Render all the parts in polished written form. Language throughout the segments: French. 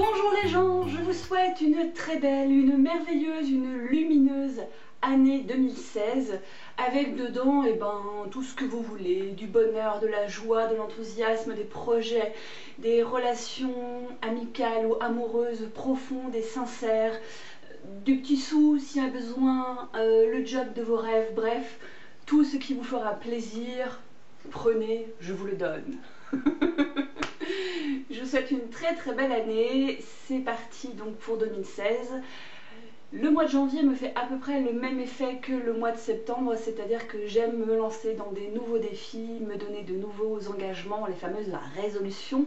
Bonjour les gens, je vous souhaite une très belle, une merveilleuse, une lumineuse année 2016 avec dedans tout ce que vous voulez, du bonheur, de la joie, de l'enthousiasme, des projets, des relations amicales ou amoureuses profondes et sincères, du petit sou s'il y a besoin, le job de vos rêves, bref, tout ce qui vous fera plaisir, prenez, je vous le donne. Je vous souhaite une très très belle année, c'est parti donc pour 2016. Le mois de janvier me fait à peu près le même effet que le mois de septembre, c'est-à-dire que j'aime me lancer dans des nouveaux défis, me donner de nouveaux engagements, les fameuses résolutions.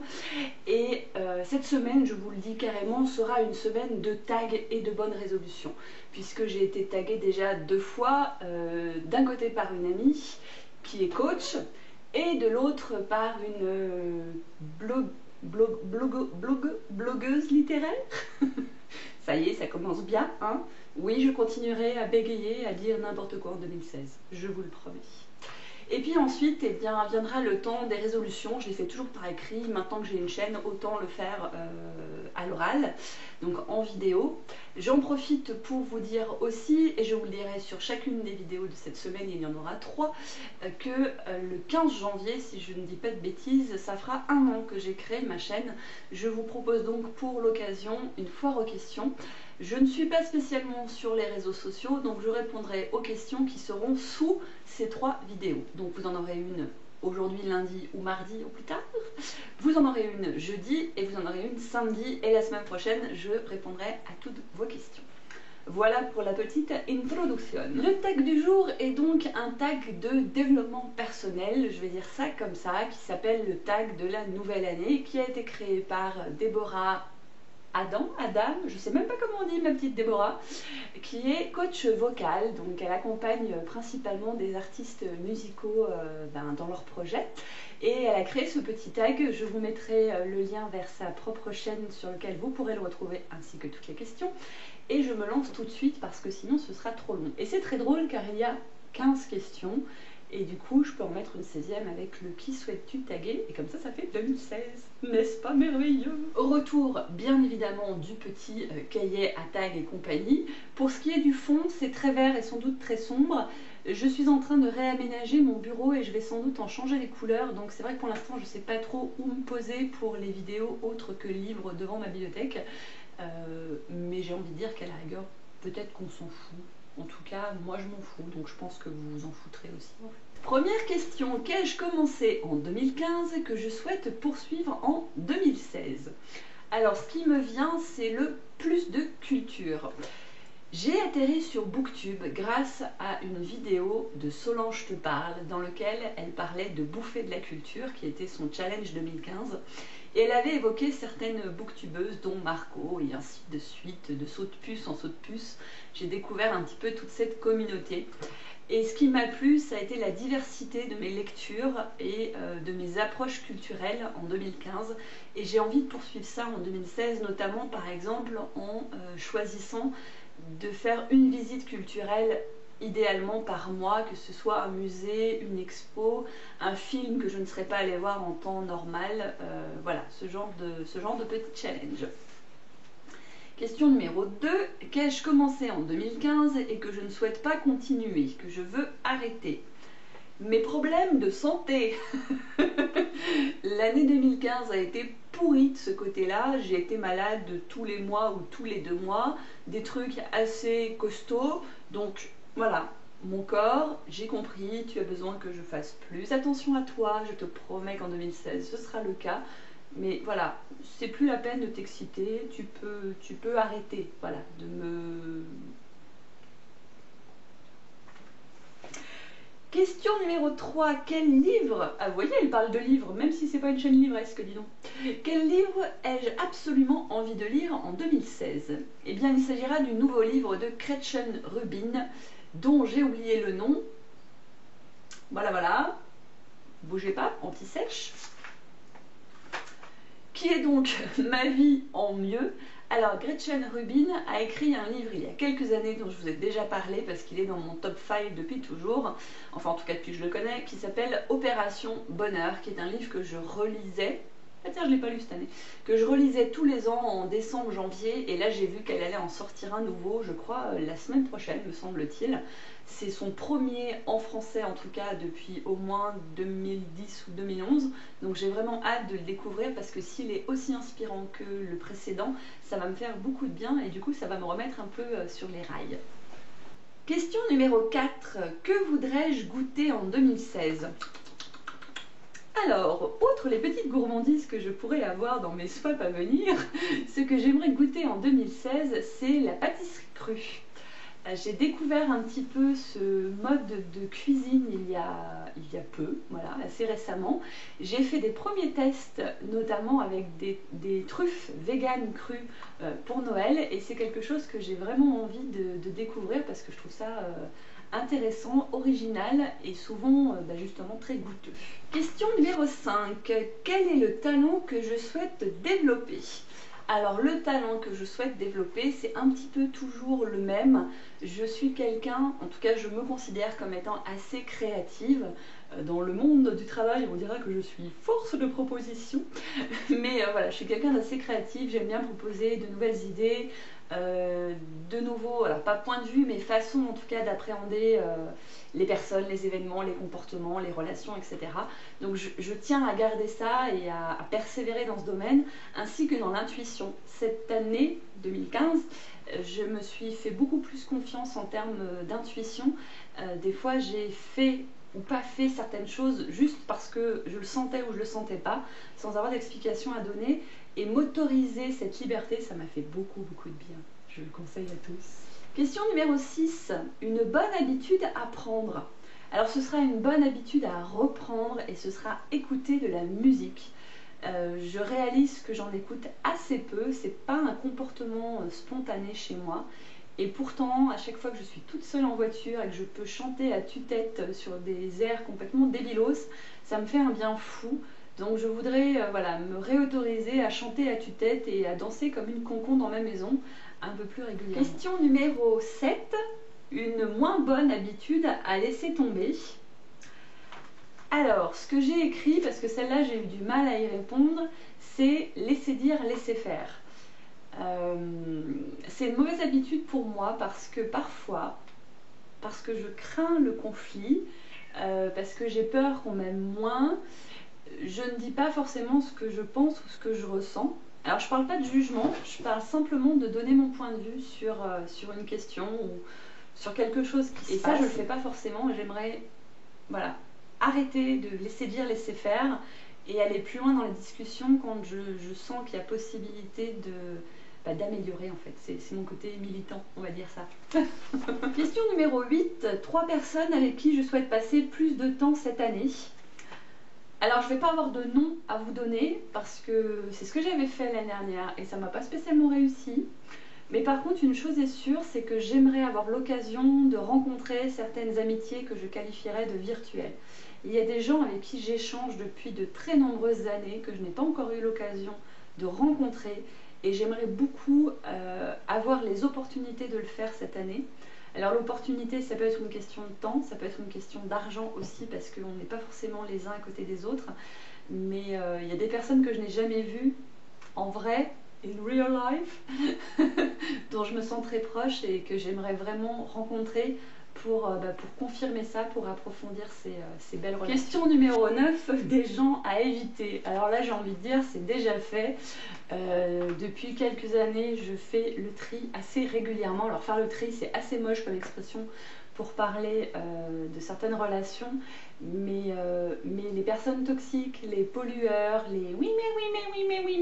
Et cette semaine, je vous le dis carrément, sera une semaine de tags et de bonnes résolutions, puisque j'ai été taguée déjà 2 fois, d'un côté par une amie qui est coach, et de l'autre par une blogueuse littéraire. Ça y est, ça commence bien, hein. Oui, je continuerai à bégayer, à dire n'importe quoi en 2016, je vous le promets. Et puis ensuite, viendra le temps des résolutions. Je les fais toujours par écrit. Maintenant que j'ai une chaîne, autant le faire à l'oral, donc en vidéo. J'en profite pour vous dire aussi, et je vous le dirai sur chacune des vidéos de cette semaine, il y en aura 3, que le 15 janvier, si je ne dis pas de bêtises, ça fera 1 an que j'ai créé ma chaîne. Je vous propose donc pour l'occasion une foire aux questions. Je ne suis pas spécialement sur les réseaux sociaux, donc je répondrai aux questions qui seront sous ces 3 vidéos. Donc vous en aurez une aujourd'hui, lundi ou mardi au plus tard. Vous en aurez une jeudi et vous en aurez une samedi. Et la semaine prochaine, je répondrai à toutes vos questions. Voilà pour la petite introduction. Le tag du jour est donc un tag de développement personnel, je vais dire ça comme ça, qui s'appelle le tag de la nouvelle année, qui a été créé par Déborah Adam, je sais même pas comment on dit ma petite Déborah, qui est coach vocal, donc elle accompagne principalement des artistes musicaux dans leurs projets, et elle a créé ce petit tag. Je vous mettrai le lien vers sa propre chaîne sur lequel vous pourrez le retrouver, ainsi que toutes les questions, et je me lance tout de suite parce que sinon ce sera trop long. Et c'est très drôle car il y a 15 questions, et du coup je peux en mettre une 16e avec le qui souhaites-tu taguer, et comme ça fait 2016, n'est-ce pas merveilleux? Retour bien évidemment du petit cahier à tag et compagnie. Pour ce qui est du fond, c'est très vert et sans doute très sombre. Je suis en train de réaménager mon bureau et je vais sans doute en changer les couleurs, donc c'est vrai que pour l'instant je ne sais pas trop où me poser pour les vidéos autres que livres devant ma bibliothèque, mais j'ai envie de dire qu'à la rigueur peut-être qu'on s'en fout. En tout cas, moi je m'en fous, donc je pense que vous vous en foutrez aussi. Première question, qu'ai-je commencé en 2015 que je souhaite poursuivre en 2016? Alors, ce qui me vient, c'est le plus de culture. J'ai atterri sur Booktube grâce à une vidéo de Solange te parle, dans laquelle elle parlait de bouffer de la culture, qui était son challenge 2015. Et elle avait évoqué certaines booktubeuses, dont Marco, et ainsi de suite, de saut de puce en saut de puce. J'ai découvert un petit peu toute cette communauté. Et ce qui m'a plu, ça a été la diversité de mes lectures et de mes approches culturelles en 2015. Et j'ai envie de poursuivre ça en 2016, notamment par exemple en choisissant de faire une visite culturelle idéalement par mois, que ce soit un musée, une expo, un film que je ne serais pas allée voir en temps normal, voilà, ce genre de petit challenge. Question numéro 2, qu'ai-je commencé en 2015 et que je ne souhaite pas continuer, que je veux arrêter? Mes problèmes de santé. L'année 2015 a été pourrie de ce côté-là. J'ai été malade tous les mois ou tous les 2 mois, des trucs assez costauds, donc voilà, mon corps, j'ai compris, tu as besoin que je fasse plus attention à toi, je te promets qu'en 2016 ce sera le cas, mais voilà, c'est plus la peine de t'exciter, tu peux arrêter, voilà, de me... Question numéro 3, quel livre, ah vous voyez elle parle de livres, même si c'est pas une chaîne livresque, dis donc. Quel livre ai-je absolument envie de lire en 2016? Eh bien il s'agira du nouveau livre de Gretchen Rubin, dont j'ai oublié le nom. Voilà, bougez pas, anti-sèche. Qui est donc Ma vie en mieux. Alors Gretchen Rubin a écrit un livre il y a quelques années dont je vous ai déjà parlé parce qu'il est dans mon top 5 depuis toujours, enfin en tout cas depuis que je le connais, qui s'appelle Opération Bonheur, qui est un livre que je relisais ah tiens, je ne l'ai pas lu cette année, que je relisais tous les ans en décembre, janvier, et là j'ai vu qu'elle allait en sortir un nouveau, je crois, la semaine prochaine, me semble-t-il. C'est son premier en français, en tout cas, depuis au moins 2010 ou 2011, donc j'ai vraiment hâte de le découvrir, parce que s'il est aussi inspirant que le précédent, ça va me faire beaucoup de bien, et du coup ça va me remettre un peu sur les rails. Question numéro 4. Que voudrais-je goûter en 2016 ? Alors, outre les petites gourmandises que je pourrais avoir dans mes swaps à venir, ce que j'aimerais goûter en 2016, c'est la pâtisserie crue. J'ai découvert un petit peu ce mode de cuisine il y a peu, voilà, assez récemment. J'ai fait des premiers tests, notamment avec des truffes véganes crues pour Noël, et c'est quelque chose que j'ai vraiment envie de découvrir parce que je trouve ça intéressant, original et souvent justement très goûteux. Question numéro 5. Quel est le talent que je souhaite développer ? Alors le talent que je souhaite développer, c'est un petit peu toujours le même. Je suis quelqu'un, en tout cas je me considère comme étant assez créative. Dans le monde du travail, on dira que je suis force de proposition. Mais voilà, je suis quelqu'un d'assez créatif, j'aime bien proposer de nouvelles idées, de nouveaux, alors pas point de vue, mais façon en tout cas d'appréhender les personnes, les événements, les comportements, les relations, etc. Donc je tiens à garder ça et à persévérer dans ce domaine, ainsi que dans l'intuition. Cette année 2015, je me suis fait beaucoup plus confiance en termes d'intuition. Des fois j'ai fait ou pas fait certaines choses juste parce que je le sentais ou je le sentais pas, sans avoir d'explication à donner, et m'autoriser cette liberté, ça m'a fait beaucoup de bien. Je le conseille à tous. Question numéro 6. Une bonne habitude à prendre. Alors ce sera une bonne habitude à reprendre et ce sera écouter de la musique. Je réalise que j'en écoute assez peu, c'est pas un comportement spontané chez moi. Et pourtant, à chaque fois que je suis toute seule en voiture et que je peux chanter à tue-tête sur des airs complètement débilos, ça me fait un bien fou. Donc je voudrais voilà, me réautoriser à chanter à tue-tête et à danser comme une concon dans ma maison un peu plus régulièrement. Question numéro 7. Une moins bonne habitude à laisser tomber. Alors, ce que j'ai écrit, parce que celle-là j'ai eu du mal à y répondre, c'est laisser dire, laisser faire. C'est une mauvaise habitude pour moi parce que parfois, parce que je crains le conflit, parce que j'ai peur qu'on m'aime moins, je ne dis pas forcément ce que je pense ou ce que je ressens. Alors je parle pas de jugement, je parle simplement de donner mon point de vue sur une question ou sur quelque chose qui se passe. Et ça je le fais pas forcément, et j'aimerais voilà, arrêter de laisser dire, laisser faire et aller plus loin dans les discussions quand je sens qu'il y a possibilité d'améliorer en fait. C'est mon côté militant, on va dire ça. Question numéro 8. 3 personnes avec qui je souhaite passer plus de temps cette année. Alors je ne vais pas avoir de nom à vous donner parce que c'est ce que j'avais fait l'année dernière et ça m'a pas spécialement réussi. Mais par contre une chose est sûre, c'est que j'aimerais avoir l'occasion de rencontrer certaines amitiés que je qualifierais de virtuelles. Il y a des gens avec qui j'échange depuis de très nombreuses années que je n'ai pas encore eu l'occasion de rencontrer et j'aimerais beaucoup avoir les opportunités de le faire cette année. Alors l'opportunité, ça peut être une question de temps, ça peut être une question d'argent aussi parce qu'on n'est pas forcément les uns à côté des autres, mais il y a des personnes que je n'ai jamais vues en vrai, in real life, dont je me sens très proche et que j'aimerais vraiment rencontrer pour confirmer ça, pour approfondir ces belles relations. Question numéro 9, des gens à éviter. Alors là j'ai envie de dire, c'est déjà fait. Depuis quelques années, je fais le tri assez régulièrement. Alors faire le tri, c'est assez moche comme expression pour parler de certaines relations, mais les personnes toxiques, les pollueurs, les oui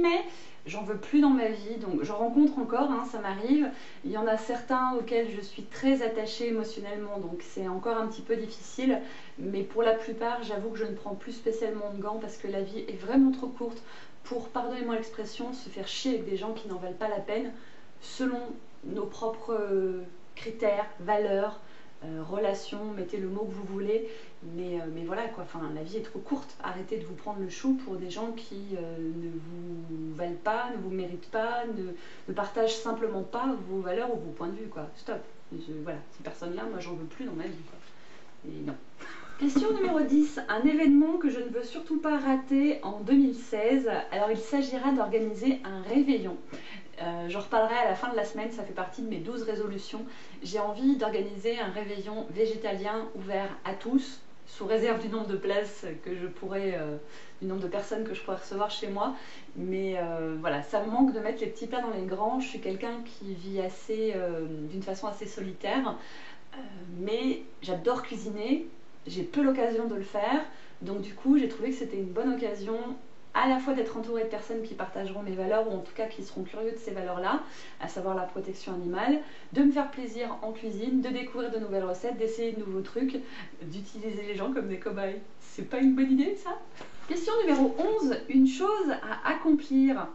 mais, j'en veux plus dans ma vie. Donc je rencontre encore, hein, ça m'arrive. Il y en a certains auxquels je suis très attachée émotionnellement, donc c'est encore un petit peu difficile. Mais pour la plupart, j'avoue que je ne prends plus spécialement de gants parce que la vie est vraiment trop courte pour, pardonnez-moi l'expression, se faire chier avec des gens qui n'en valent pas la peine selon nos propres critères, valeurs, relations, mettez le mot que vous voulez, mais voilà quoi, enfin, la vie est trop courte, arrêtez de vous prendre le chou pour des gens qui ne vous valent pas, ne vous méritent pas, ne partagent simplement pas vos valeurs ou vos points de vue quoi, stop, voilà, ces personnes-là, moi j'en veux plus dans ma vie quoi, et non. Question numéro 10, un événement que je ne veux surtout pas rater en 2016. Alors il s'agira d'organiser un réveillon. J'en reparlerai à la fin de la semaine, ça fait partie de mes 12 résolutions. J'ai envie d'organiser un réveillon végétalien ouvert à tous, sous réserve du nombre de places que je pourrais, du nombre de personnes que je pourrais recevoir chez moi. Mais voilà, ça me manque de mettre les petits plats dans les grands. Je suis quelqu'un qui vit d'une façon assez solitaire, mais j'adore cuisiner. J'ai peu l'occasion de le faire, donc du coup j'ai trouvé que c'était une bonne occasion à la fois d'être entourée de personnes qui partageront mes valeurs, ou en tout cas qui seront curieux de ces valeurs-là, à savoir la protection animale, de me faire plaisir en cuisine, de découvrir de nouvelles recettes, d'essayer de nouveaux trucs, d'utiliser les gens comme des cobayes. C'est pas une bonne idée ça? Question numéro 11, une chose à accomplir.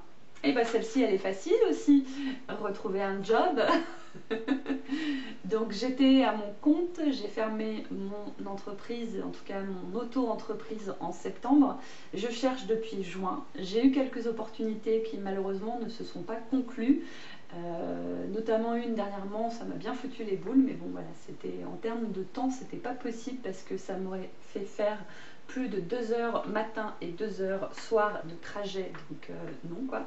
Et bien celle-ci elle est facile aussi, retrouver un job. Donc j'étais à mon compte, j'ai fermé mon entreprise, en tout cas mon auto-entreprise en septembre. Je cherche depuis juin. J'ai eu quelques opportunités qui malheureusement ne se sont pas conclues. Notamment une dernièrement, ça m'a bien foutu les boules, mais bon voilà, c'était en termes de temps, c'était pas possible parce que ça m'aurait fait faire plus de 2 heures matin et 2 heures soir de trajet, donc non quoi.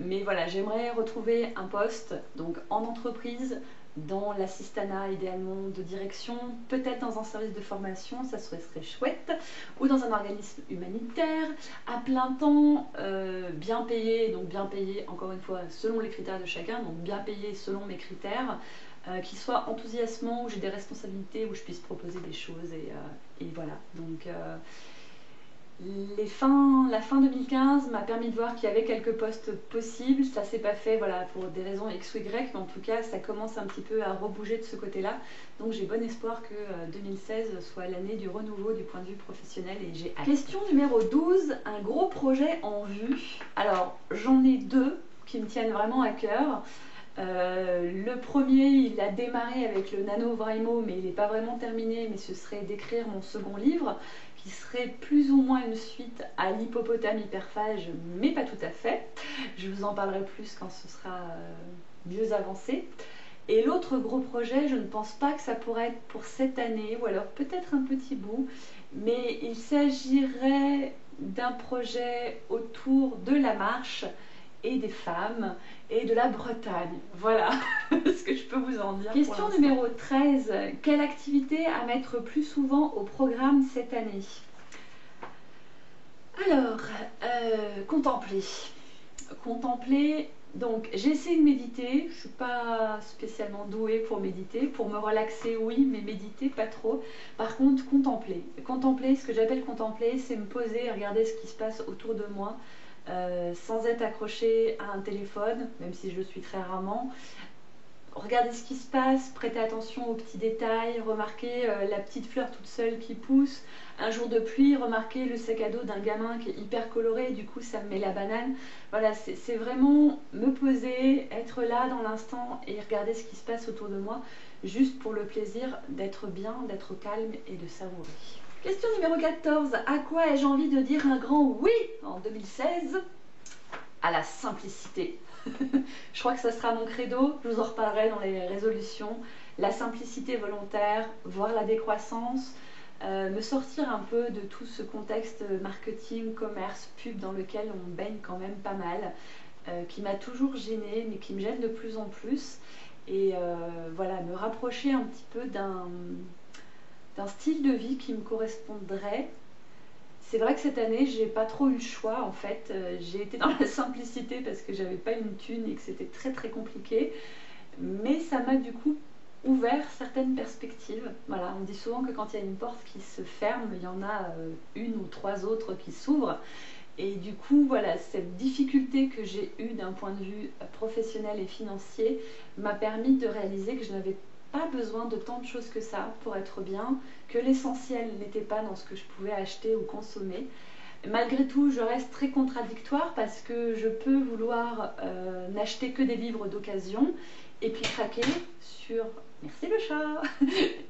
Mais voilà, j'aimerais retrouver un poste donc en entreprise, dans l'assistanat idéalement de direction, peut-être dans un service de formation, ça serait chouette, ou dans un organisme humanitaire, à plein temps, bien payé, donc bien payé encore une fois selon les critères de chacun, donc bien payé selon mes critères, qui soit enthousiasmant, où j'ai des responsabilités, où je puisse proposer des choses, et voilà. Donc la fin 2015 m'a permis de voir qu'il y avait quelques postes possibles. Ça s'est pas fait voilà, pour des raisons X ou Y, mais en tout cas ça commence un petit peu à rebouger de ce côté-là. Donc j'ai bon espoir que 2016 soit l'année du renouveau du point de vue professionnel, et j'ai hâte. Question numéro 12, un gros projet en vue. Alors j'en ai deux qui me tiennent vraiment à cœur. Le premier, il a démarré avec le NaNoWriMo, mais il n'est pas vraiment terminé, mais ce serait d'écrire mon second livre, qui serait plus ou moins une suite à l'hippopotame hyperphage, mais pas tout à fait. Je vous en parlerai plus quand ce sera mieux avancé. Et l'autre gros projet, je ne pense pas que ça pourrait être pour cette année, ou alors peut-être un petit bout, mais il s'agirait d'un projet autour de la marche et des femmes et de la Bretagne. Voilà ce que je peux vous en dire. Question numéro 13. Quelle activité à mettre plus souvent au programme cette année? Alors, contempler. Contempler, donc j'ai essayé de méditer, je ne suis pas spécialement douée pour méditer, pour me relaxer oui, mais méditer pas trop. Par contre, contempler. Contempler, ce que j'appelle contempler, c'est me poser et regarder ce qui se passe autour de moi, sans être accroché à un téléphone, même si je le suis très rarement. Regardez ce qui se passe, prêtez attention aux petits détails, remarquez la petite fleur toute seule qui pousse, un jour de pluie, remarquez le sac à dos d'un gamin qui est hyper coloré, du coup ça me met la banane. Voilà, c'est vraiment me poser, être là dans l'instant et regarder ce qui se passe autour de moi, juste pour le plaisir d'être bien, d'être calme et de savourer. Question numéro 14. À quoi ai-je envie de dire un grand oui en 2016? À la simplicité. Je crois que ça sera mon credo, je vous en reparlerai dans les résolutions. La simplicité volontaire, voir la décroissance, me sortir un peu de tout ce contexte marketing, commerce, pub dans lequel on baigne quand même pas mal, qui m'a toujours gênée, mais qui me gêne de plus en plus. Et voilà, me rapprocher un petit peu d'un style de vie qui me correspondrait. C'est vrai que cette année, j'ai pas trop eu le choix en fait. J'ai été dans la simplicité parce que j'avais pas une thune et que c'était très très compliqué. Mais ça m'a du coup ouvert certaines perspectives. Voilà, on dit souvent que quand il y a une porte qui se ferme, il y en a une ou trois autres qui s'ouvrent. Et du coup, voilà, cette difficulté que j'ai eue d'un point de vue professionnel et financier m'a permis de réaliser que je n'avais pas besoin de tant de choses que ça pour être bien, que l'essentiel n'était pas dans ce que je pouvais acheter ou consommer. Malgré tout, je reste très contradictoire parce que je peux vouloir n'acheter que des livres d'occasion et puis craquer sur... Merci le chat.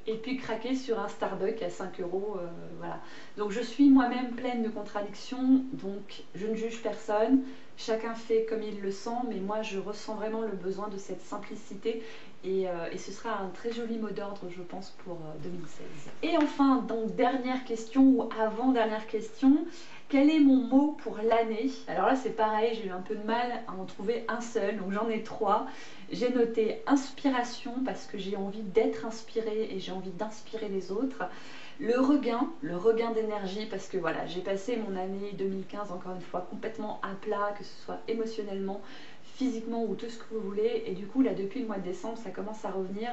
Et puis craquer sur un Starbucks à 5 euros, voilà. Donc je suis moi-même pleine de contradictions, donc je ne juge personne, chacun fait comme il le sent, mais moi je ressens vraiment le besoin de cette simplicité et ce sera un très joli mot d'ordre, je pense, pour 2016. Et enfin, donc dernière question ou avant-dernière question, quel est mon mot pour l'année? Alors là c'est pareil, j'ai eu un peu de mal à en trouver un seul, donc j'en ai trois. J'ai noté inspiration parce que j'ai envie d'être inspirée et j'ai envie d'inspirer les autres. Le regain d'énergie parce que voilà, j'ai passé mon année 2015 encore une fois complètement à plat, que ce soit émotionnellement, physiquement ou tout ce que vous voulez, et du coup là depuis le mois de décembre ça commence à revenir.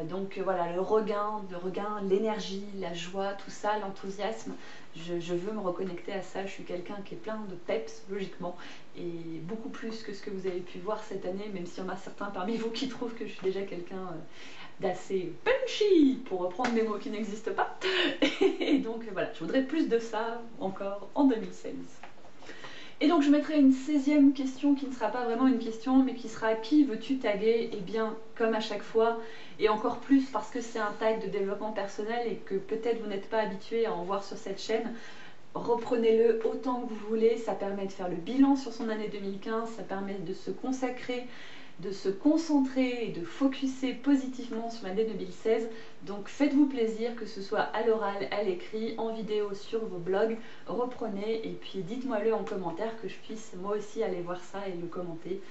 Donc voilà, le regain, l'énergie, la joie, tout ça, l'enthousiasme, je veux me reconnecter à ça. Je suis quelqu'un qui est plein de peps logiquement, et beaucoup plus que ce que vous avez pu voir cette année, même s'il y en a certains parmi vous qui trouvent que je suis déjà quelqu'un d'assez punchy, pour reprendre des mots qui n'existent pas. Et donc voilà, je voudrais plus de ça encore en 2016. Et donc je mettrai une 16e question qui ne sera pas vraiment une question, mais qui sera qui veux-tu taguer? Et bien comme à chaque fois, et encore plus parce que c'est un tag de développement personnel et que peut-être vous n'êtes pas habitué à en voir sur cette chaîne, reprenez-le autant que vous voulez. Ça permet de faire le bilan sur son année 2015, ça permet de se consacrer, de se concentrer et de focuser positivement sur l'année 2016. Donc faites-vous plaisir, que ce soit à l'oral, à l'écrit, en vidéo, sur vos blogs. Reprenez et puis dites-moi-le en commentaire, que je puisse moi aussi aller voir ça et le commenter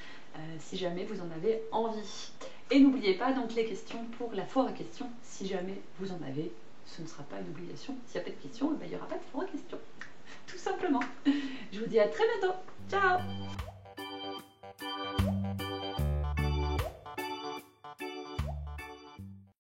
si jamais vous en avez envie. Et n'oubliez pas donc les questions pour la foire à questions. Si jamais vous en avez, ce ne sera pas une obligation. S'il n'y a pas de questions, il n'y aura pas de foire à questions. Tout simplement. Je vous dis à très bientôt. Ciao!